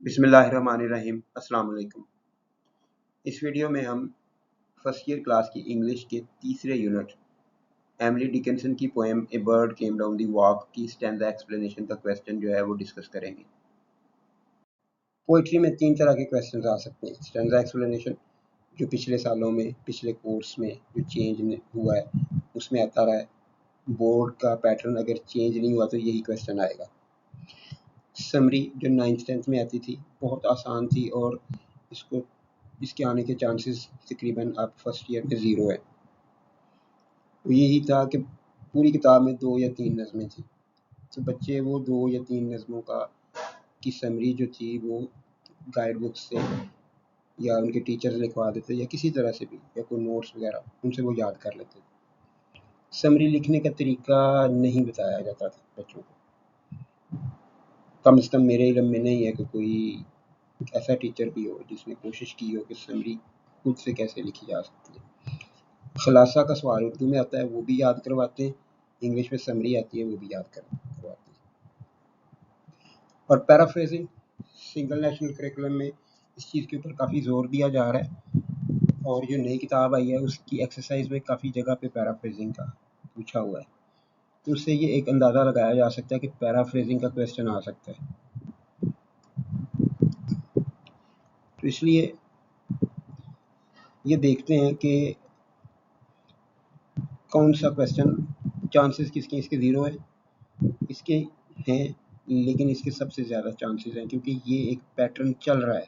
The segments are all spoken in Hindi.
बिस्मिल्लाहिर्रहमानिर्रहीम। अस्सलाम वालेकुम। इस वीडियो में हम फर्स्ट ईयर क्लास की इंग्लिश के तीसरे यूनिट एमिली डिकिंसन की poem A bird came down the walk की स्टैंजा एक्सप्लेनेशन का क्वेश्चन जो है वो डिस्कस करेंगे। पोइट्री में तीन तरह के क्वेश्चन आ सकते हैं। स्टैंजा एक्सप्लेनेशन जो पिछले सालों में पिछले कोर्स में जो चेंज हुआ है उसमें आता रहा है। बोर्ड का पैटर्न अगर चेंज नहीं हुआ तो यही क्वेश्चन आएगा। समरी जो 9th 10th में आती थी बहुत आसान थी और इसके आने के चांसेस तकरीबन अब फर्स्ट ईयर में ज़ीरो है। तो यही था कि पूरी किताब में 2 या 3 नज़में थी, तो बच्चे वो 2 या 3 नज़मों की समरी जो थी वो गाइड बुक से या उनके टीचर्स लिखवा देते या किसी तरह से भी या कोई नोट्स वगैरह उनसे वो याद कर लेते। समरी लिखने का तरीका नहीं बताया जाता था बच्चों को, कम से कम मेरे इल्म में नहीं है कि कोई ऐसा टीचर भी हो जिसने कोशिश की हो कि समरी खुद से कैसे लिखी जा सकती है। खुलासा का सवाल उर्दू में आता है वो भी याद करवाते हैं, इंग्लिश में समरी आती है वो भी याद करवाते हैं। और पैराफ्रेजिंग सिंगल नेशनल करिकुलम में इस चीज़ के ऊपर काफ़ी ज़ोर दिया जा रहा है और जो नई किताब आई है उसकी एक्सरसाइज में काफ़ी जगह पे पैराफ्रेजिंग का पूछा हुआ है, तो उससे ये एक अंदाज़ा लगाया जा सकता है कि पैराफ्रेजिंग का क्वेश्चन आ सकता है। तो इसलिए ये देखते हैं कि कौन सा क्वेश्चन चांसेस किसके इसके ज़ीरो है, इसके हैं लेकिन इसके सबसे ज़्यादा चांसेस हैं क्योंकि ये एक पैटर्न चल रहा है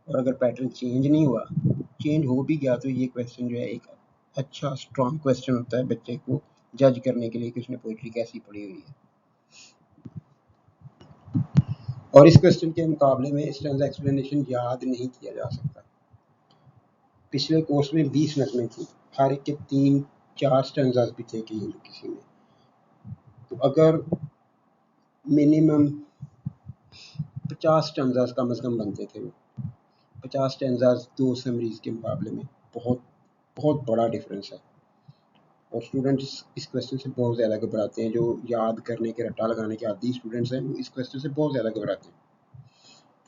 और अगर पैटर्न चेंज नहीं हुआ, चेंज हो भी गया तो ये क्वेश्चन जो है एक अच्छा स्ट्रॉन्ग क्वेश्चन होता है बच्चे को जज करने के लिए कि उसने पोइट्री कैसी पढ़ी हुई है। और इस क्वेश्चन के मुकाबले में स्टैंजा एक्सप्लेनेशन याद नहीं किया जा सकता। पिछले कोर्स में 20 नज़में थी, हर एक के 3-4 स्टैंजास भी थे किसी में, तो अगर मिनिमम 50 स्टैंजास कम से कम बनते थे। वो 50 स्टैंजास 2 समरीज के मुकाबले में बहुत बहुत बड़ा डिफरेंस है और स्टूडेंट्स इस क्वेश्चन से बहुत ज़्यादा घबराते हैं। जो याद करने के रट्टा लगाने के आदी स्टूडेंट्स हैं वो इस क्वेश्चन से बहुत ज़्यादा घबराते हैं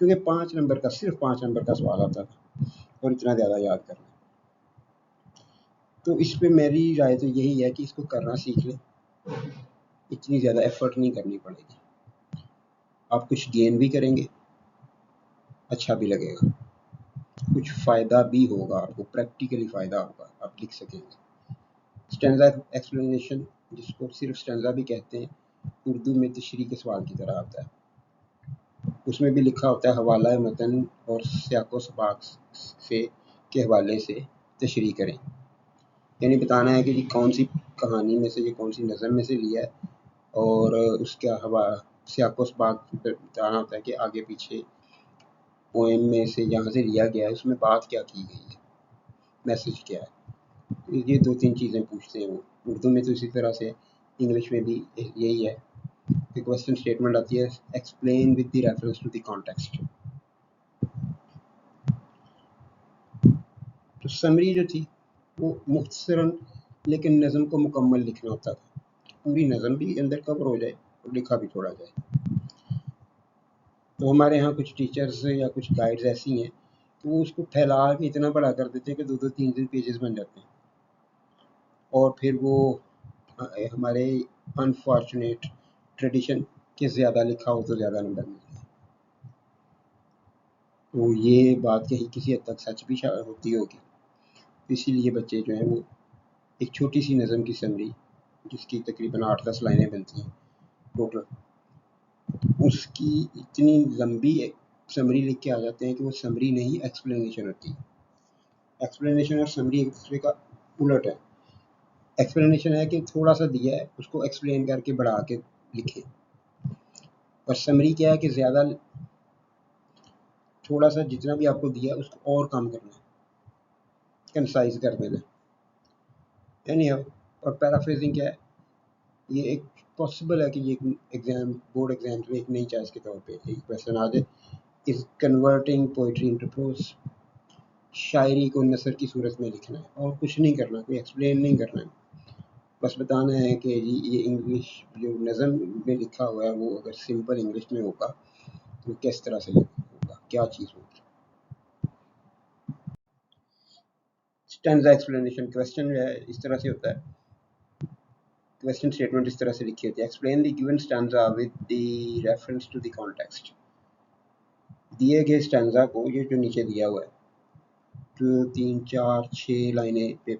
क्योंकि 5 नंबर का सिर्फ 5 नंबर का सवाल आता था और इतना ज़्यादा याद करना। तो इस पे मेरी राय तो यही है कि इसको करना सीख लें, इतनी ज़्यादा एफर्ट नहीं करनी पड़ेगी, आप कुछ गेन भी करेंगे, अच्छा भी लगेगा, कुछ फ़ायदा भी होगा, आपको प्रैक्टिकली फ़ायदा होगा, आप लिख सकेंगे। स्टैंजा एक्सप्लेनेशन जिसको सिर्फ स्टैंजा भी कहते हैं, उर्दू में तशरीह के सवाल की तरह आता है। उसमें भी लिखा होता है हवाला मतन और सियाको सबाक से के हवाले से तशरीह करें, यानी बताना है कि ये कौन सी कहानी में से, ये कौन सी नज़म में से लिया है और उसका सियाको सबाक बताना होता है कि आगे पीछे पोएम में से जहाँ से लिया गया है उसमें बात क्या की गई है, मैसेज क्या है। ये 2-3 चीज़ें पूछते हैं वो। उर्दू में तो इसी तरह से, इंग्लिश में भी यही है कि क्वेश्चन स्टेटमेंट आती है explain with the reference to the context. तो समरी जो थी वो मुख्तसरन लेकिन नज़म को मुकम्मल लिखना होता था, पूरी नज़म भी अंदर कवर हो जाए और लिखा भी थोड़ा जाए। तो हमारे यहाँ कुछ टीचर्स या कुछ गाइड्स ऐसी हैं तो वो उसको फैला के इतना बड़ा कर देते हैं कि 2-2 3-3 पेजेस बन जाते हैं और फिर वो हमारे अनफॉर्चुनेट ट्रेडिशन के ज़्यादा लिखा हो तो ज़्यादा नंबर मिलते हैं। तो ये बात कहीं किसी हद तक सच भी होती होगी, इसीलिए बच्चे जो हैं वो एक छोटी सी नज़म की समरी जिसकी तकरीबन 8-10 लाइनें बनती हैं टोटल, उसकी इतनी लंबी समरी लिख के आ जाते हैं कि वो समरी नहीं एक्सप्लेनेशन होती। एक्सप्लेनेशन और समरी एक दूसरे का उलट है। एक्सप्लेनेशन है कि थोड़ा सा दिया है उसको एक्सप्लेन करके बढ़ा के लिखें, और समरी क्या है कि ज़्यादा थोड़ा सा जितना भी आपको दिया है उसको और कम करना है, कंसाइज कर देना है। और पैराफ्रेजिंग क्या है, ये एक पॉसिबल है कि ये एग्जाम बोर्ड एग्जाम में एक नई चॉइस के तौर पे एक क्वेश्चन आ जाए, is converting poetry into prose. शायरी को नसर की सूरत में लिखना है और कुछ नहीं करना, कोई एक्सप्लेन नहीं करना है, बस बताना है कि जी ये इंग्लिश जो नज़म में लिखा हुआ है वो अगर सिंपल इंग्लिश में होगा वो किस तरह से होगा, क्या चीज़ होगी। स्टैंजा एक्सप्लेनेशन, क्वेश्चन जो है इस तरह से होता है, क्वेश्चन स्टेटमेंट इस तरह से लिखी होती है, explain the given stanza with the reference to the context. दिए गए स्टैंजा को, ये जो नीचे दिया हुआ है, जो 3 4 6 लाइनें पे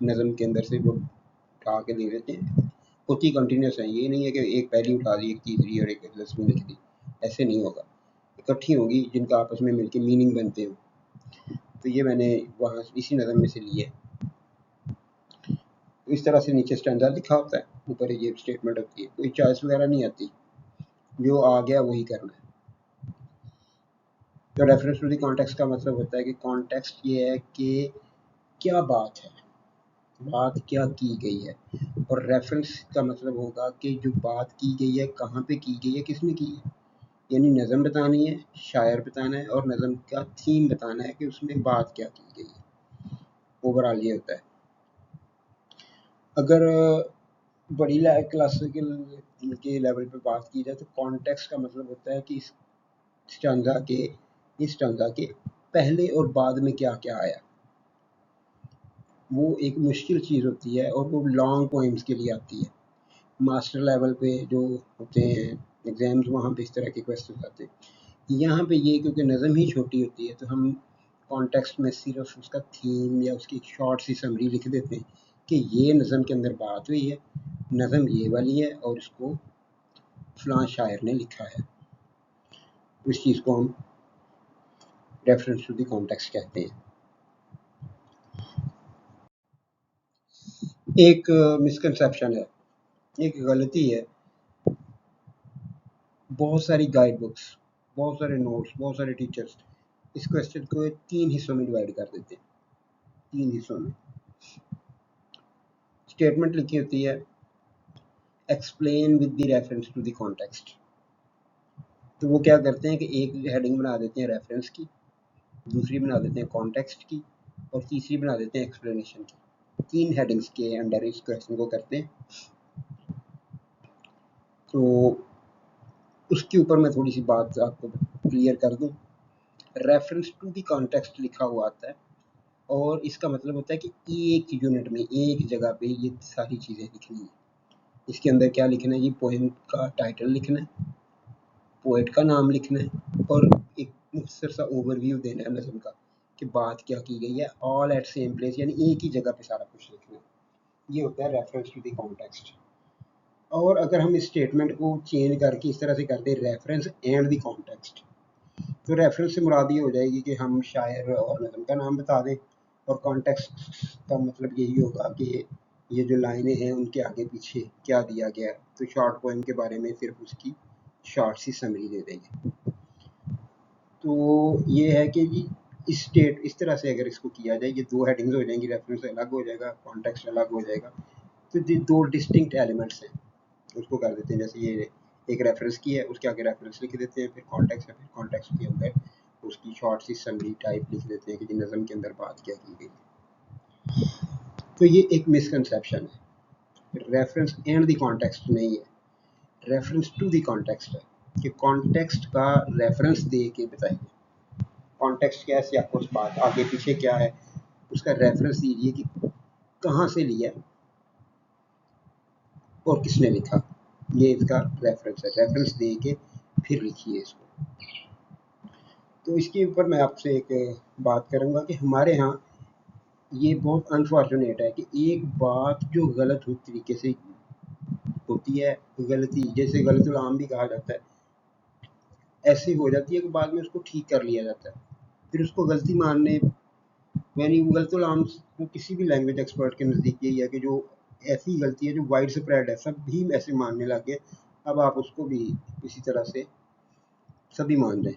नज़म के अंदर से वो उठा के दे देते हैं, होती कंटिन्यूस है, ये नहीं है कि एक पहली उठा दी, एक तीसरी और एक 10वीं लिख दी, ऐसे नहीं होगा, इकट्ठी होगी जिनका आपस में मिलके मीनिंग बनते हो। तो ये मैंने वहाँ इसी नज़म में से लिए। इस तरह से नीचे स्टैंडर्ड लिखा होता है, ऊपर ये स्टेटमेंट होती है, कोई चॉइस वगैरह नहीं आती, जो आ गया वही करना है। तो रेफरेंस टू द कॉन्टेक्स्ट का मतलब होता है कि कॉन्टेक्स्ट ये है कि क्या बात है, बात क्या की गई है, और रेफरेंस का मतलब होगा कि जो बात की गई है कहाँ पे की गई है, किसने की है, यानी नज़म बतानी है, शायर बताना है, और नज़म का थीम बताना है कि उसमें बात क्या की गई है। ओवरऑल ये होता है। अगर बड़ी क्लासिकल के लेवल पे बात की जाए तो कॉन्टेक्स्ट का मतलब होता है कि इस स्टैंजा के पहले और बाद में क्या क्या आया। वो एक मुश्किल चीज़ होती है और वो लॉन्ग पोइम्स के लिए आती है। मास्टर लेवल पे जो होते हैं एग्जाम्स, वहाँ पे इस तरह के क्वेश्चन आते हैं। यहाँ पे ये क्योंकि नज़म ही छोटी होती है तो हम कॉन्टेक्स्ट में सिर्फ उसका थीम या उसकी एक शॉर्ट सी समरी लिख देते हैं कि ये नज़म के अंदर बात हुई है, नज़म ये वाली है और इसको फलां शायर ने लिखा है। उस चीज़ को हम रेफरेंस टू द कॉन्टेक्स्ट कहते हैं। एक मिसकंसेप्शन है, एक गलती है, बहुत सारी गाइड बुक्स, बहुत सारे नोट्स, बहुत सारे टीचर्स इस क्वेश्चन को 3 हिस्सों में डिवाइड कर देते हैं। 3 हिस्सों में स्टेटमेंट लिखी होती है, explain with the reference to the context. तो वो क्या करते हैं कि एक हेडिंग बना देते हैं रेफरेंस की, दूसरी बना देते हैं कॉन्टेक्स्ट की, और तीसरी बना देते हैं एक्सप्लेनेशन की। 3 हेडिंग्स के अंडर इस क्वेश्चन को करते हैं। तो उसके ऊपर मैं थोड़ी सी बात आपको क्लियर कर दूं। रेफरेंस टू द कॉन्टेक्स्ट लिखा हुआ आता है और इसका मतलब होता है कि एक यूनिट में, एक जगह पे ये सारी चीज़ें लिखनी है। इसके अंदर क्या लिखना है, ये पोएम का टाइटल लिखना है, पोएट का नाम लिखना है, और एक मुख्तसर सा ओवरव्यू देना है नज़म का कि बात क्या की गई है, ऑल एट सेम प्लेस, यानी एक ही जगह पे सारा कुछ लिखना है। ये होता है रेफरेंस टू द कॉन्टेक्स्ट। और अगर हम इस स्टेटमेंट को चेंज करके इस तरह से कर दें, रेफरेंस एंड द कॉन्टेक्स्ट, तो रेफरेंस से मुराद ये हो जाएगी कि हम शायर और नज़म का नाम बता दें, और कॉन्टेक्स्ट का मतलब यही होगा कि ये जो लाइनें हैं उनके आगे पीछे क्या दिया गया है। तो शॉर्ट पोएम के बारे में सिर्फ उसकी शॉर्ट सी समरी दे देंगे। तो ये है कि जी इस तरह से अगर इसको किया जाए, ये 2 हेडिंग्स हो जाएंगी, रेफरेंस अलग हो जाएगा, कॉन्टेक्स्ट अलग हो जाएगा। तो ये 2 डिस्टिंक्ट एलिमेंट्स हैं, उसको कर देते हैं। जैसे ये एक रेफरेंस की है, उसके आगे रेफरेंस लिख देते हैं, फिर कॉन्टेक्स्ट है, फिर कॉन्टेक्स्ट के अंदर उसकी शॉर्ट सी समरी टाइप लिख देते हैं कि नज़म के अंदर बात क्या की गई। तो ये एक मिसकंसेप्शन है। रेफरेंस एंड द कॉन्टेक्स्ट नहीं है, रेफरेंस टू द कॉन्टेक्स्ट है कि कॉन्टेक्स्ट का रेफरेंस दे के बताइए। कॉन्टेक्स्ट कैसे, आपको उस बात आगे पीछे क्या है उसका रेफरेंस दीजिए कि कहाँ से लिया और किसने लिखा। ये इसका रेफरेंस है, रेफरेंस दे के फिर लिखिए इसको। तो इसके ऊपर मैं आपसे एक बात करूँगा कि हमारे यहाँ ये बहुत अनफॉर्चुनेट है कि एक बात जो गलत तरीके से होती है, गलती जैसे गलतुल आम भी कहा जाता है, ऐसी हो जाती है कि बाद में उसको ठीक कर लिया जाता है। फिर उसको गलती मानने, यानी गलतुल आम को किसी भी लैंग्वेज एक्सपर्ट के नज़दीक यही है कि जो ऐसी गलती है जो वाइड स्प्रेड है, सब भी ऐसे मानने लग गए, अब आप उसको भी इसी तरह से सभी मान जाए।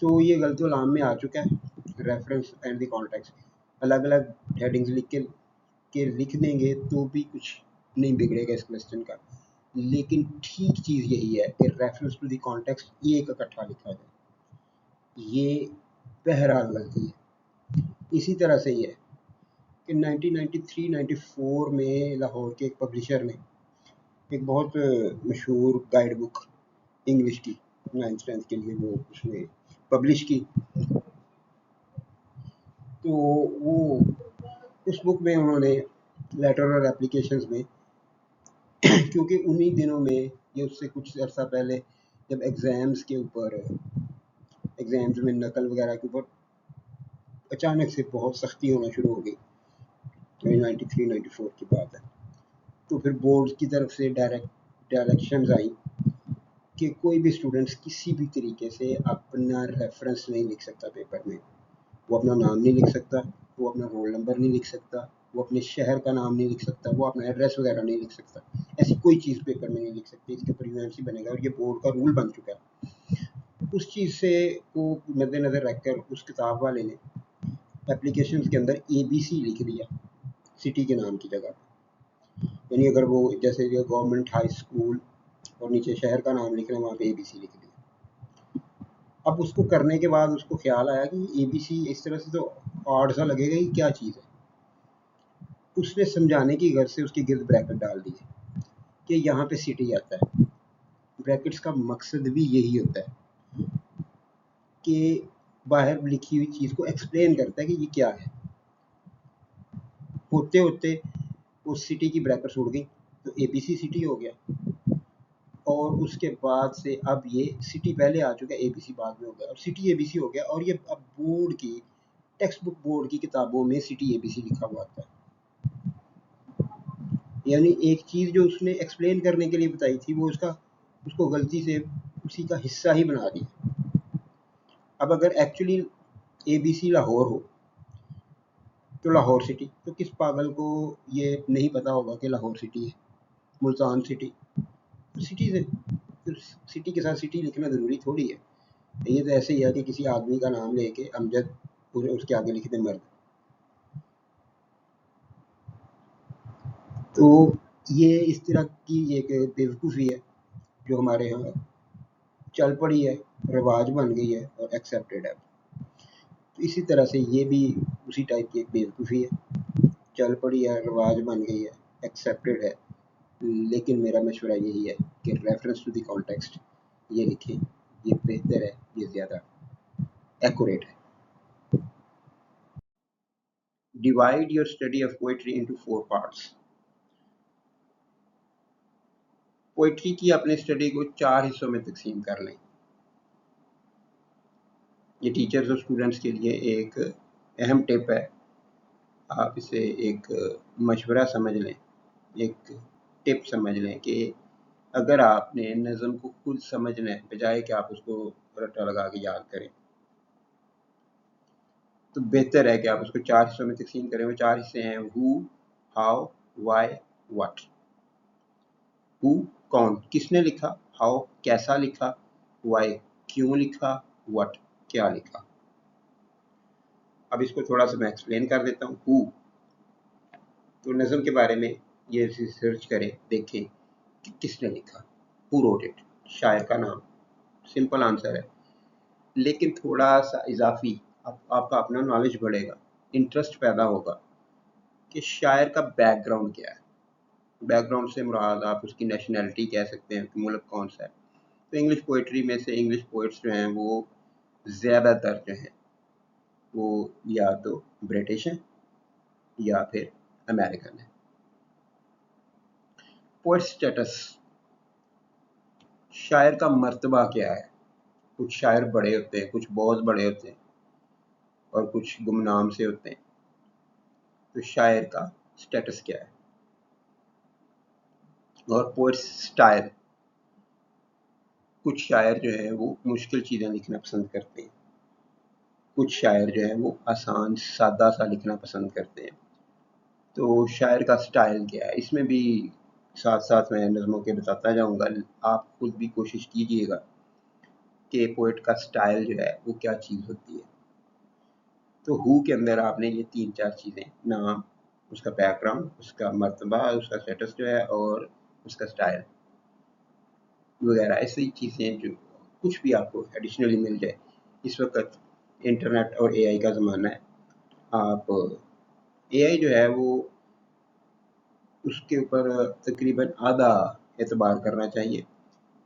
तो ये गलतुल आम में आ चुका है। रेफरेंस एंड द कॉन्टेक्स्ट अलग अलग हेडिंग्स लिख देंगे तो भी कुछ नहीं बिगड़ेगा इस क्वेश्चन का, लेकिन ठीक चीज़ यही है कि रेफरेंस टू द कॉन्टेक्स्ट एक इकट्ठा लिखा जाए। ये बहरहाल गलती है। इसी तरह से ये है कि 1993-94 में लाहौर के एक पब्लिशर ने एक बहुत मशहूर गाइड बुक इंग्लिश की 9th 10th के लिए वो उसने पब्लिश की। तो वो उस बुक में उन्होंने लेटर और एप्लीकेशंस में क्योंकि उन्हीं दिनों में या उससे कुछ अर्सा पहले जब एग्ज़ाम्स में नकल वगैरह के ऊपर अचानक से बहुत सख्ती होना शुरू हो गई, तो 93-94 की बात है। तो फिर बोर्ड की तरफ से डायरेक्शंस आई कि कोई भी स्टूडेंट्स किसी भी तरीके से अपना रेफरेंस नहीं लिख सकता पेपर में। वो अपना नाम नहीं लिख सकता, वो अपना रोल नंबर नहीं लिख सकता, वो अपने शहर का नाम नहीं लिख सकता, वो अपना एड्रेस वगैरह नहीं लिख सकता। ऐसी कोई चीज़ पेपर में नहीं लिख सकती। इसके ऊपर यूएमसी बनेगा और ये बोर्ड का रूल बन चुका है। उस चीज़ से को मद्देनज़र रखकर उस किताब वाले ने एप्लीकेशंस के अंदर ABC लिख दिया सिटी के नाम की जगह। यानी अगर वो जैसे गवर्नमेंट हाई स्कूल और नीचे शहर का नाम लिख रहे हैं, वहाँ पे ABC लिख दिया। अब उसको करने के बाद उसको ख्याल आया कि ABC इस तरह से तो ऑड सा लगेगा ही, क्या चीज़ है। उसने समझाने की गर्ज से उसके गिर्द ब्रैकेट डाल दिए कि यहाँ पे सिटी आता है। ब्रैकेट्स का मकसद भी यही होता है कि बाहर लिखी हुई चीज़ को एक्सप्लेन करता है कि ये क्या है। होते होते उस सिटी की ब्रैकेट्स उड़ गई तो ABC सिटी हो गया, और उसके बाद से अब ये सिटी पहले आ चुका है, ABC बाद में हो गया, और सिटी ABC हो गया। और ये अब बोर्ड की टेक्स्ट बुक बोर्ड की किताबों में सिटी ABC लिखा हुआ आता है। यानी एक चीज़ जो उसने एक्सप्लेन करने के लिए बताई थी वो उसको गलती से उसी का हिस्सा ही बना दिया। अब अगर एक्चुअली ABC लाहौर हो तो लाहौर सिटी, तो किस पागल को ये नहीं पता होगा कि लाहौर सिटी है, मुल्तान सिटी, तो सिटीज़ है। तो सिटी के साथ सिटी लिखना ज़रूरी थोड़ी है। ये तो ऐसे ही है कि किसी आदमी का नाम लेके अमजद उसके आगे लिख दे मर्द। तो ये इस तरह की एक बेवकूफ़ी है जो हमारे यहाँ चल पड़ी है, रिवाज बन गई है और एक्सेप्टेड है। तो इसी तरह से ये भी उसी टाइप की एक बेवकूफ़ी है, चल पड़ी है, रिवाज बन गई है, एक्सेप्टेड है। लेकिन मेरा मशवरा यही है कि रेफरेंस टू द कॉन्टेक्स्ट ये लिखें, ये बेहतर है, ये ज़्यादा एक्यूरेट है। Divide your study of poetry into 4 parts. Poetry की अपने स्टडी को 4 हिस्सों में तकसीम कर लें। ये टीचर्स और स्टूडेंट्स के लिए एक अहम टिप है। आप इसे एक मशवरा समझ लें, एक टिप समझ लें कि अगर आपने नज़म को खुद समझना है बजाय कि आप उसको रट्टा लगा के याद करें, तो बेहतर है कि आप उसको 4 हिस्सों में तकसीम करें। वो 4 हिस्से हैं who, how, why, what. Who कौन, किसने लिखा, हाउ कैसा लिखा, वाई क्यों लिखा, व्हाट क्या लिखा। अब इसको थोड़ा सा मैं एक्सप्लेन कर देता हूँ। हु तो नज़म के बारे में ये रिसर्च करें, देखें कि किसने लिखा, हु रोट इट, शायर का नाम, सिंपल आंसर है। लेकिन थोड़ा सा इजाफी आपका अपना नॉलेज बढ़ेगा, इंटरेस्ट पैदा होगा कि शायर का बैकग्राउंड क्या है। बैकग्राउंड से मुराद आप उसकी नेशनैलिटी कह सकते हैं कि मुल्क कौन सा है। तो इंग्लिश पोइट्री में से इंग्लिश पोइट्स जो हैं वो ज़्यादातर जो हैं वो या तो ब्रिटिश हैं या फिर अमेरिकन है। पोएट स्टेटस, शायर का मर्तबा क्या है। कुछ शायर बड़े होते हैं, कुछ बहुत बड़े होते हैं और कुछ गुमनाम से होते हैं। तो शायर का स्टेटस क्या है। और पोएट स्टाइल, कुछ शायर जो है वो मुश्किल चीज़ें लिखना पसंद करते हैं, कुछ शायर जो है वो आसान सादा सा लिखना पसंद करते हैं। तो शायर का स्टाइल क्या है, इसमें भी साथ साथ मैं नज़मों के बताता जाऊँगा। आप खुद भी कोशिश कीजिएगा कि पोएट का स्टाइल जो है वो क्या चीज़ होती है। तो हु के अंदर आपने ये 3-4 चीज़ें, नाम, उसका बैकग्राउंड, उसका मर्तबा, उसका स्टेटस जो है और उसका स्टाइल वगैरह ऐसी चीज़ें जो कुछ भी आपको एडिशनली मिल जाए। इस वक्त इंटरनेट और एआई का ज़माना है। आप एआई जो है वो उसके ऊपर तकरीबन आधा एतबार करना चाहिए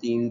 3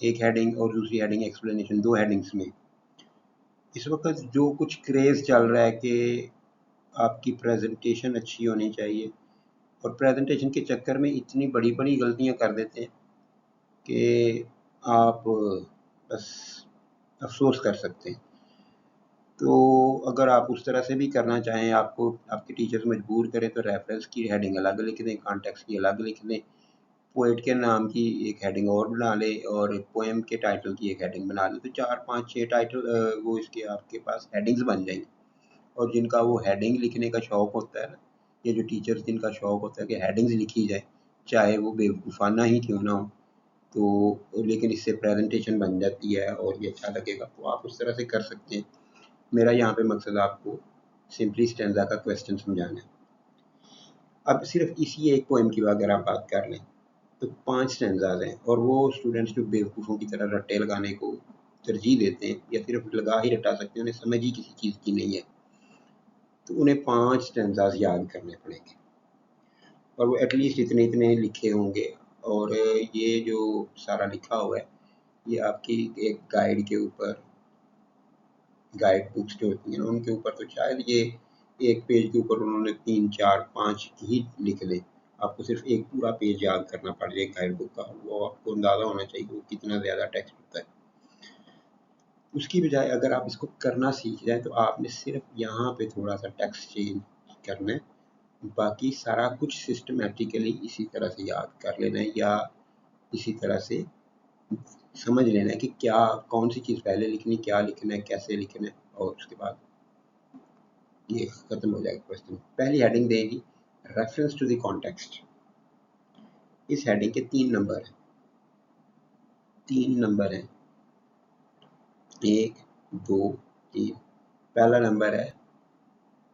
एक हेडिंग और दूसरी हेडिंग एक्सप्लेनेशन, 2 हेडिंग्स में। इस वक्त जो कुछ क्रेज़ चल रहा है कि आपकी प्रेजेंटेशन अच्छी होनी चाहिए, और प्रेजेंटेशन के चक्कर में इतनी बड़ी बड़ी गलतियां कर देते हैं कि आप बस अफसोस कर सकते हैं। तो अगर आप उस तरह से भी करना चाहें, आपको आपके टीचर्स मजबूर करें, तो रेफरेंस की हेडिंग अलग लिख दें, कॉन्टेक्स्ट की अलग लिख दें, पोएट के नाम की एक हेडिंग और बना लें, और पोएम के टाइटल की एक हेडिंग बना लें। तो 4 5 6 टाइटल वो इसके आपके पास हेडिंग्स बन जाएंगी। और जिनका वो हेडिंग लिखने का शौक़ होता है ना, ये जो टीचर्स जिनका शौक़ होता है कि हेडिंग्स लिखी जाए, चाहे वो बेवकूफ़ाना ही क्यों ना हो, तो लेकिन इससे प्रेजेंटेशन बन जाती है और ये अच्छा लगेगा, तो आप उस तरह से कर सकते हैं। मेरा यहाँ पे मकसद आपको सिंपली स्टैंजा का क्वेश्चन समझाना है। अब सिर्फ इसी एक पोएम की अगर आप बात कर लें तो 5 स्टैंजाज हैं, और वो स्टूडेंट्स जो बेवकूफ़ों की तरह रट्टे लगाने को तरजीह देते हैं या सिर्फ लगा ही रटा सकते हैं, उन्हें समझ ही किसी चीज़ की नहीं है, तो उन्हें 5 स्टैंजाज याद करने पड़ेंगे, और वो एटलीस्ट इतने इतने लिखे होंगे। और ये जो सारा लिखा हुआ है, ये आपकी एक गाइड के ऊपर, गाइड बुक्स जो होती हैं उनके ऊपर तो शायद ये एक पेज के ऊपर उन्होंने 3 4 5 ही लिख दें। आपको सिर्फ एक पूरा पेज याद करना पड़ जाए गाइड बुक का, वो आपको अंदाज़ा होना चाहिए वो कितना ज़्यादा टेक्स्ट होता है। उसकी बजाय अगर आप इसको करना सीख जाएँ, तो आपने सिर्फ यहाँ पे थोड़ा सा टेक्स्ट चेंज करना है, बाकी सारा कुछ सिस्टमेटिकली इसी तरह से याद कर लेना है, या इसी तरह से समझ लेना है कि क्या कौन सी चीज़ पहले लिखनी, क्या लिखना है, कैसे लिखना है, और उसके बाद ये खत्म हो जाएगा क्वेश्चन। पहली हेडिंग देगी रेफरेंस टू द कॉन्टेक्स्ट। इस हेडिंग के 3 नंबर हैं, 3 नंबर हैं, 1 2 3। पहला नंबर है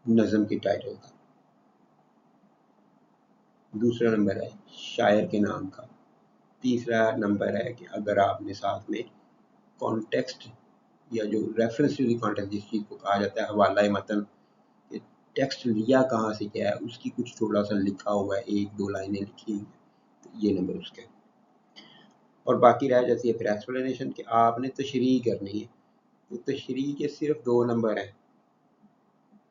नज़म की टाइटल का, दूसरा नंबर है शायर के नाम का, तीसरा नंबर है कि अगर आपने साथ में कॉन्टेक्स्ट या जो रेफरेंस टू द कॉन्टेक्स्ट जिस चीज़ को कहा जाता है हवाला मतन, टेक्स्ट लिया कहाँ से क्या है, उसकी कुछ थोड़ा सा लिखा हुआ है, 1 2 लाइनें लिखी हुई हैं, तो ये नंबर उसके। और बाकी रह जाती है फिर एक्सप्लेनेशन कि आपने तशरीह करनी है, तो तशरीह के सिर्फ 2 नंबर हैं,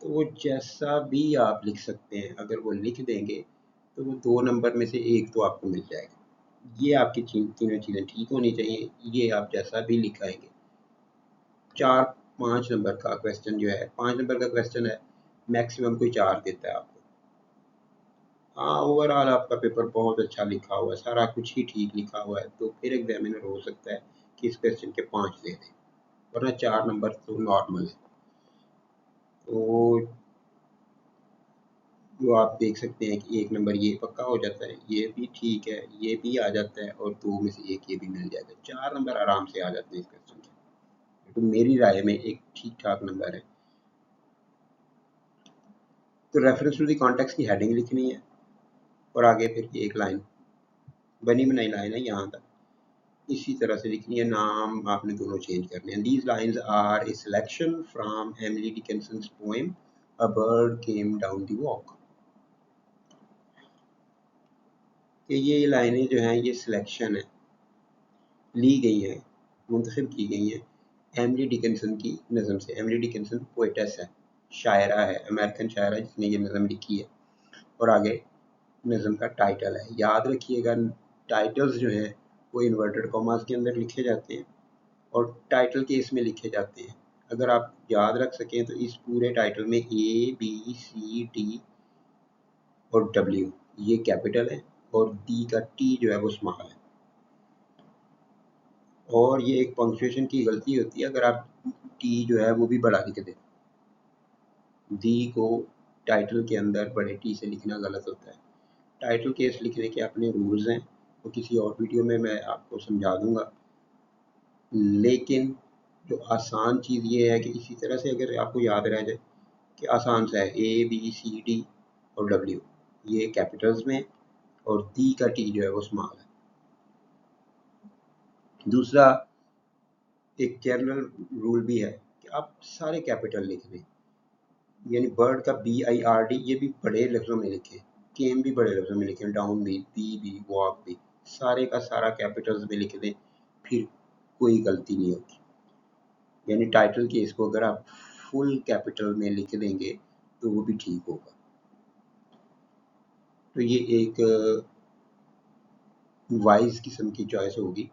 तो वो जैसा भी आप लिख सकते हैं, अगर वो लिख देंगे तो वो 2 नंबर में से 1 तो आपको मिल जाएगा। ये आपकी तीनों चीज़ें ठीक होनी चाहिए, ये आप जैसा भी लिखाएंगे। 4 5 नंबर का क्वेश्चन जो है, 5 नंबर का क्वेश्चन है, मैक्सिमम कोई 4 देता है आपको। हाँ, ओवरऑल आपका पेपर बहुत अच्छा लिखा हुआ है, सारा कुछ ही ठीक लिखा हुआ है, तो फिर एग्जामिनर हो सकता है कि इस क्वेश्चन के 5 दे दें, वरना 4 नंबर तो नॉर्मल है। तो जो आप देख सकते हैं कि 1 नंबर ये पक्का हो जाता है, ये भी ठीक है, ये भी आ जाता है, और 2 में से 1 ये भी मिल जाता है। 4 नंबर आराम से आ जाते हैं इस क्वेश्चन के, तो मेरी राय में एक ठीक-ठाक नंबर है। तो रेफरेंस टू द कॉन्टेक्स्ट की हेडिंग लिखनी है, और आगे फिर एक लाइन, बनी बनाई लाइन है यहाँ तक, इसी तरह से लिखनी है, नाम आपने दोनों चेंज करने हैं। These lines are a selection from Emily Dickinson's poem A Bird Came Down the Walk। कि ये लाइनें जो हैं ये सिलेक्शन है, ली गई हैं, मुंतखब की गई हैं एमिली डिकिंसन की नज़म से। एमिली डिकिंसन पोएटेस है, शायरा है, अमेरिकन शायरा जिसने ये नज़म लिखी है। और आगे नज़म का टाइटल है, याद रखिएगा टाइटल्स जो हैं वो इन्वर्टेड कॉमास के अंदर लिखे जाते हैं और टाइटल केस में लिखे जाते हैं। अगर आप याद रख सकें तो इस पूरे टाइटल में A B C D और W ये कैपिटल है, और D का T जो है वो स्मॉल है। और ये एक पंक्चुएशन की गलती होती है, अगर आप T जो है वो भी बड़ा लिख दें, D को टाइटल के अंदर बड़े T से लिखना गलत होता है। टाइटल केस लिखने के अपने रूल्स हैं, तो किसी और वीडियो में मैं आपको समझा दूंगा। लेकिन जो आसान चीज़ ये है कि इसी तरह से अगर आपको याद रह जाए कि आसान सा है, A B C D और W ये कैपिटल्स में, और D का T जो है वो स्मॉल है। दूसरा एक जनरल रूल भी है कि आप सारे कैपिटल लिख दें, यानी बर्ड का BIRD ये भी बड़े लफ्ज़ों में लिखें, केम भी बड़े लफ्ज़ों में लिखें, डाउन भी, बी भी, वॉक भी, सारे का सारा कैपिटल्स में लिख दें। फिर कोई गलती नहीं होगी। यानी टाइटल के इसको अगर आप फुल कैपिटल में लिख देंगे तो वो भी ठीक होगा। तो ये एक वाइज किस्म की चॉइस होगी।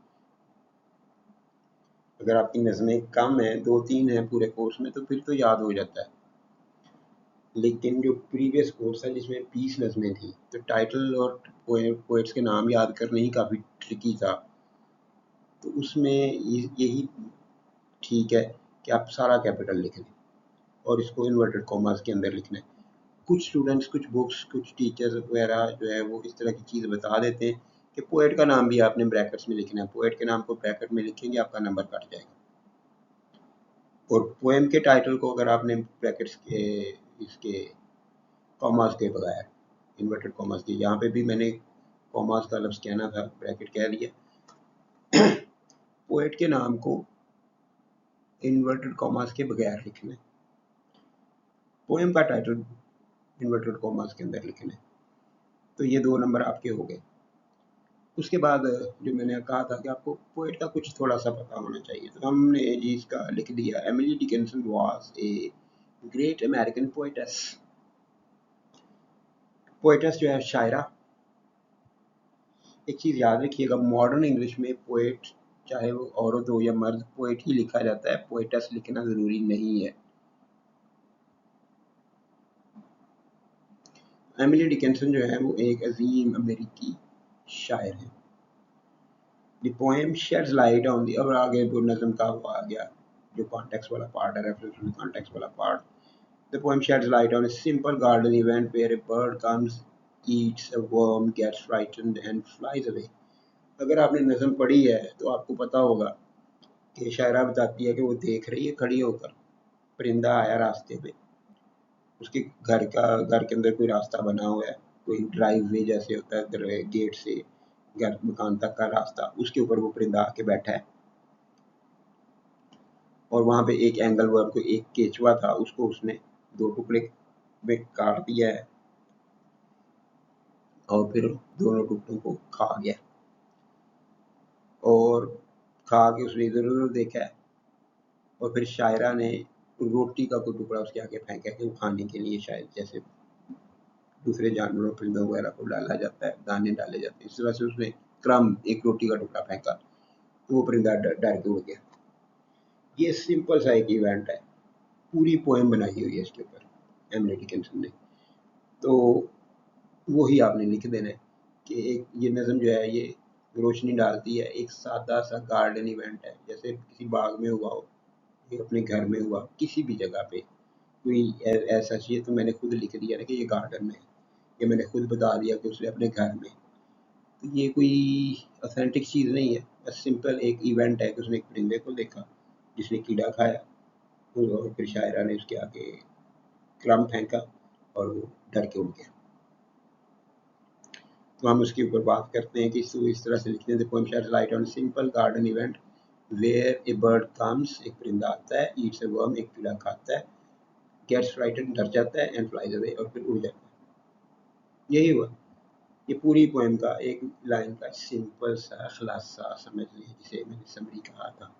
अगर आपकी नज़में कम हैं, 2-3 हैं पूरे कोर्स में, तो फिर तो याद हो जाता है। लेकिन जो प्रीवियस कोर्स है जिसमें 20 नज़में थी, तो टाइटल और पोएट्स के नाम याद करना ही काफ़ी ट्रिकी था। तो उसमें यही ठीक है कि आप सारा कैपिटल लिख लें और इसको इन्वर्टेड कॉमास के अंदर लिखना है। कुछ स्टूडेंट्स, कुछ बुक्स, कुछ टीचर्स वगैरह जो है वो इस तरह की चीज़ बता देते हैं कि पोएट का नाम भी आपने ब्रैकेट्स में लिखना है। पोएट के नाम को ब्रैकेट में लिखेंगे, आपका नंबर कट जाएगा। और पोएम के टाइटल को अगर आपने ब्रैकेट्स के इसके कॉमास के बगैर, इन्वर्टेड कॉमास के, यहाँ पे भी मैंने कॉमास का लफ्ज़ कहना था, ब्रैकेट कह दिया। पोएट के नाम को इन्वर्टेड कॉमास के बगैर लिखना है, पोएम का टाइटल इन्वर्टेड कॉमास के अंदर लिखना है। तो ये 2 नंबर आपके हो गए। उसके बाद जो मैंने कहा था कि आपको पोएट का कुछ थोड़ा सा पता होना चाहिए, तो हमने जी इसका लिख दिया, Emily Dickinson was a great American poetess. Poetess जो है शायरा। एक चीज़ याद रखिएगा, मॉडर्न इंग्लिश में पोएट चाहे वो औरत हो या मर्द, पोएट ही लिखा जाता है, पोएटेस लिखना ज़रूरी नहीं है। एमिली डिकिंसन जो है वो एक अजीम अमेरिकी शायर है। The poem sheds light on the, अब आगे वो नज़म का वो आ गया जो कॉन्टेक्स्ट वाला पार्ट है, रेफरेंस टू कॉन्टेक्स्ट वाला part. The poem sheds light on a simple garden event where a bird comes, eats a worm, gets frightened and flies away। अगर आपने नज़म पढ़ी है तो आपको पता होगा कि शायरा बताती है कि वो देख रही है खड़ी होकर, परिंदा आया रास्ते पे, उसके घर के अंदर कोई रास्ता बना हुआ है, कोई ड्राइव वे जैसे होता है, गेट से घर मकान तक का रास्ता, उसके ऊपर वो परिंदा आके बैठा है। और वहाँ पे एक एंगल वर्म को, एक केचुआ था, उसको उसने 2 टुकड़े में काट दिया है और फिर दोनों टुकड़ों को खा गया। और खा के उसने इधर-उधर देखा है और फिर शायरा ने रोटी का कोई टुकड़ा उसके आगे फेंका कि वो खाने के लिए, शायद जैसे दूसरे जानवरों, परिंदों वगैरह को डाला जाता है, दाने डाले जाते हैं, इस तरह से उसने क्रम एक रोटी का टुकड़ा फेंका तो वो परिंदा डर के उड़ गया। ये सिंपल सा एक इवेंट है, पूरी पोएम बनाई हुई है इसके ऊपर एमिली डिकिंसन ने। तो वही आपने लिख देना है कि एक ये नज़म जो है ये रोशनी डालती है एक सादा सा गार्डन इवेंट है, जैसे किसी बाग में हुआ हो, ये अपने घर में हुआ, किसी भी जगह पे कोई ऐसा चाहिए, तो मैंने खुद लिख दिया ना कि ये गार्डन में है, ये मैंने खुद बता दिया कि उसने अपने घर में। तो ये कोई ऑथेंटिक चीज़ नहीं है, बस सिंपल एक इवेंट है कि उसने एक परिंदे को देखा जिसने कीड़ा खाया और फिर शायरा ने उसके आगे क्रम फेंका और वो डर के उड़ गया। तो हम उसके ऊपर बात करते हैं कि इसको इस तरह से लिखते हैं, the poem sheds light on simple garden event where a bird comes, एक परिंदा आता है, ईट्स ए वर्म, एक कीड़ा खाता है, गेट्स फ्राइटेंड, डर जाता है, एंड फ्लाइज अवे, और फिर उड़ जाता है। यही हुआ। ये पूरी पोएम का एक लाइन का सिंपल सा खुलासा समझ लें, जिसे मैंने समरी कहा था।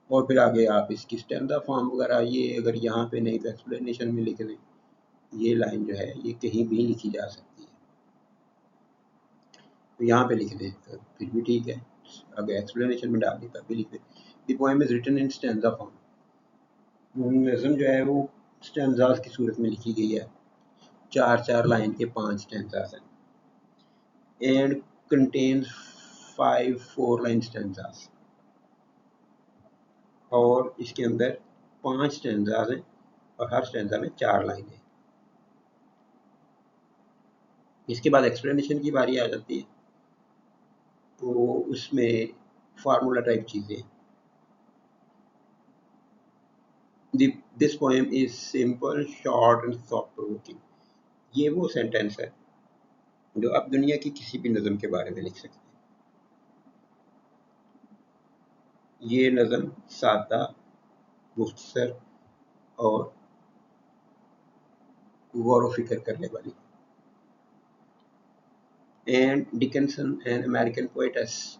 और फिर आगे आप इसकी स्टैंडर्ड फॉर्म वगैरह, ये अगर यहाँ पे नहीं तो एक्सप्लेनेशन में लिख दें। ये लाइन जो है ये कहीं भी लिखी जा सकती है, तो यहाँ पे लिख दें तो फिर भी ठीक है, अगर एक्सप्लेनेशन में डाल दी तब भी लिख दें। The poem is written in standard form. नज़म जो है वो स्टैंजास की सूरत में लिखी गई है, 4-4 लाइन के 5 स्टैंजास हैं, एंड कंटेन्स 5 4-लाइन स्टैंजास, और इसके अंदर 5 स्टैंजास हैं और हर स्टैंजा में 4 लाइन है। इसके बाद एक्सप्लेनेशन की बारी आ जाती है, तो उसमें फार्मूला टाइप चीज़ें। This poem is simple, short and thought provoking. ये वो सेंटेंस है जो आप दुनिया की किसी भी नज़म के बारे में लिख सकते हैं। ये नज़म सादा, मुख्तसर और गौर व फिक्र करने वाली। And Dickinson an American poetess,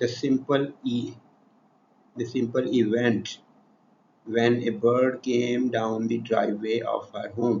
The simple event when a bird came down the driveway of her home.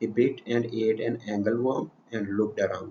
He bit and ate an angleworm and looked around.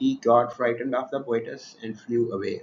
He got frightened of the poetess and flew away.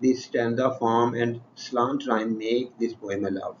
This stanza form and slant rhyme make this poem a love.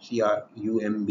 CRUMB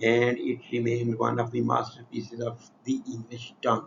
And it remained one of the masterpieces of the English tongue.